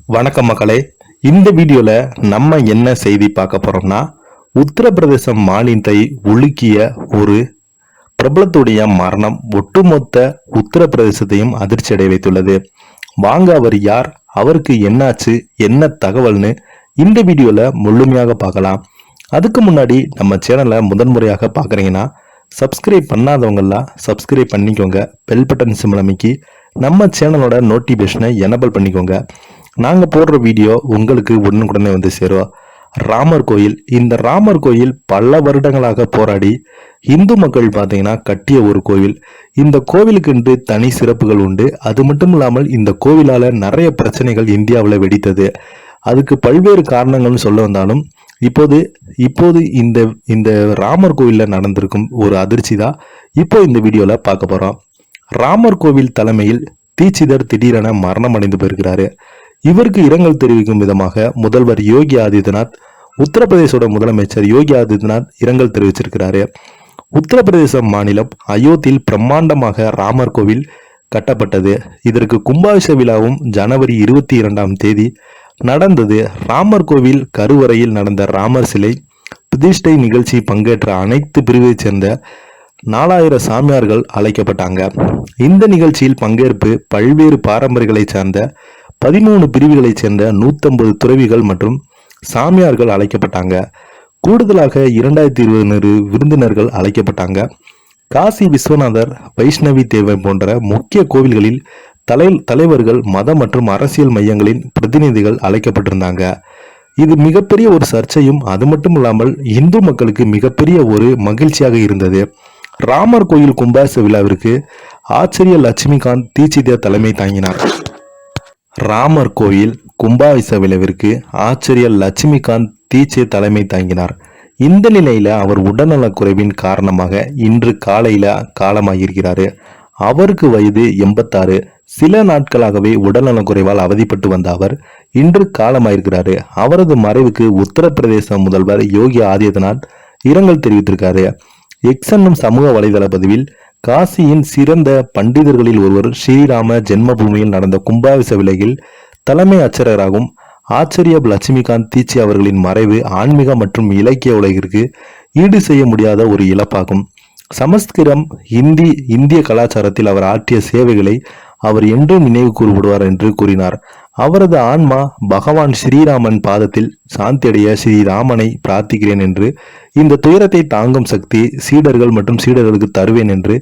வணக்கம் மக்களே. இந்த வீடியோல நம்ம என்ன செய்தி பார்க்க போறோம்னா, உத்தரப்பிரதேச மாநிலத்தை உலுக்கிய ஒரு பிரபலத்துடைய மரணம் ஒட்டுமொத்த உத்தரப்பிரதேசத்தையும் அதிர்ச்சி அடைய வைத்துள்ளது. வாங்க, அவர் யார், அவருக்கு என்னாச்சு, என்ன தகவல்னு இந்த வீடியோல முழுமையாக பார்க்கலாம். அதுக்கு முன்னாடி நம்ம சேனலை முதன்முறையாக பார்க்குறீங்கன்னா சப்ஸ்கிரைப் பண்ணாதவங்கெல்லாம் சப்ஸ்கிரைப் பண்ணிக்கோங்க. பெல் பட்டன் சிம்பிள் அமைக்கி நம்ம சேனலோட நோட்டிஃபிகேஷனை எனபிள் பண்ணிக்கோங்க. நாங்கள் போடுற வீடியோ உங்களுக்கு உடனுக்குடனே வந்து சேருவோம். ராமர் கோயில். இந்த ராமர் கோயில் பல வருடங்களாக போராடி இந்து மக்கள் பார்த்தீங்கன்னா கட்டிய ஒரு கோவில். இந்த கோவிலுக்கு என்று தனி சிறப்புகள் உண்டு. அது மட்டும் இல்லாமல் இந்த கோவிலால் நிறைய பிரச்சனைகள் இந்தியாவில் வெடித்தது. அதுக்கு பல்வேறு காரணங்கள்னு சொல்ல வந்தாலும் இப்போது இந்த ராமர் கோவிலில் நடந்திருக்கும் ஒரு அதிர்ச்சி தான் இப்போ இந்த வீடியோவில் பார்க்க போகிறோம். ராமர் கோவில் தலைமையில் தீட்சிதர் திடீரென மரணம் அடைந்து போயிருக்கிறாரு. இவருக்கு இரங்கல் தெரிவிக்கும் விதமாக முதல்வர் யோகி ஆதித்யநாத், உத்தரப்பிரதேசோட முதலமைச்சர் யோகி ஆதித்யநாத் இரங்கல் தெரிவிச்சிருக்கிறாரு. உத்தரப்பிரதேச மாநிலம் அயோத்தியில் பிரம்மாண்டமாக ராமர் கோவில் கட்டப்பட்டது. இதற்கு கும்பாபிஷேக விழாவும் ஜனவரி 22 நடந்தது. ராமர் கோவில் கருவறையில் நடந்த ராமர் சிலை பிரதிஷ்டை நிகழ்ச்சி பங்கேற்ற அனைத்து பிரிவைச் சேர்ந்த 4000 சாமியார்கள் அழைக்கப்பட்டாங்க. இந்த நிகழ்ச்சியில் பங்கேற்பு பல்வேறு பாரம்பரியங்களை சார்ந்த 13 பிரிவுகளைச் சேர்ந்த 150 துறவிகள் மற்றும் சாமியார்கள் அழைக்கப்பட்டாங்க. கூடுதலாக 2220 விருந்தினர்கள் அழைக்கப்பட்டாங்க. காசி விஸ்வநாதர், வைஷ்ணவி தேவை போன்ற முக்கிய கோவில்களில் தலைவர்கள், மத மற்றும் அரசியல் மையங்களின் பிரதிநிதிகள் அழைக்கப்பட்டிருந்தாங்க. இது மிகப்பெரிய ஒரு சர்ச்சையும் அது மட்டும் இல்லாமல் இந்து மக்களுக்கு மிகப்பெரிய ஒரு மகிழ்ச்சியாக இருந்தது. ராமர் கோயில் கும்பாபிஷேக விழாவிற்கு ஆச்சாரிய லட்சுமிகாந்த் தீட்சிதர் தலைமை தாங்கினார். ராமர் கோயில் கும்பாபிஷேக விழாவிற்கு ஆச்சாரிய லட்சுமிகாந்த் தீட்சிதர் தலைமை தாங்கினார். இந்த நிலையில அவர் உடல்நலக்குறைவின் காரணமாக இன்று காலையில காலமாகியிருக்கிறாரு. அவருக்கு வயது 86. சில நாட்களாகவே உடல்நலக்குறைவால் அவதிப்பட்டு வந்த அவர் இன்று காலமாயிருக்கிறாரு. அவரது மறைவுக்கு உத்தரப்பிரதேச முதல்வர் யோகி ஆதித்யநாத் இரங்கல் தெரிவித்திருக்காரு. எக்ஸ் என்னும் சமூக வலைதள பதிவில், காசியின் சிறந்த பண்டிதர்களில் ஒருவர் ஸ்ரீராம ஜென்மபூமியில் நடந்த கும்பாபிஷேக விழாவில் தலைமை அர்ச்சகராகும் ஆச்சாரிய லட்சுமிகாந்த் தீட்சி அவர்களின் மறைவு ஆன்மீக மற்றும் இலக்கிய உலகிற்கு ஈடு செய்ய முடியாத ஒரு இழப்பாகும். சமஸ்கிருதம், இந்திய கலாச்சாரத்தில் அவர் ஆற்றிய சேவைகளை அவர் என்றும் நினைவு கூறப்படுவார் என்று கூறினார். அவரது ஆன்மா பகவான் ஸ்ரீராமன் பாதத்தில் சாந்தியடைய ஸ்ரீராமனை பிரார்த்திக்கிறேன் என்று, இந்த துயரத்தை தாங்கும் சக்தி சீடர்கள் மற்றும் சீடர்களுக்கு தருவேன் என்று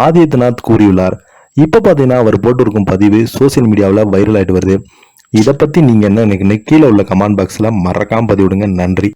ஆதித்யநாத் கூறியுள்ளார். இப்ப பாத்தீங்கன்னா அவர் போட்டிருக்கும் பதிவு சோசியல் மீடியாவில் வைரல் ஆயிட்டு வருது. இதை பத்தி நீங்க என்ன நினைக்கிறீங்க? கீழே உள்ள கமெண்ட் பாக்ஸ்ல மறக்காம பதிவிடுங்க. நன்றி.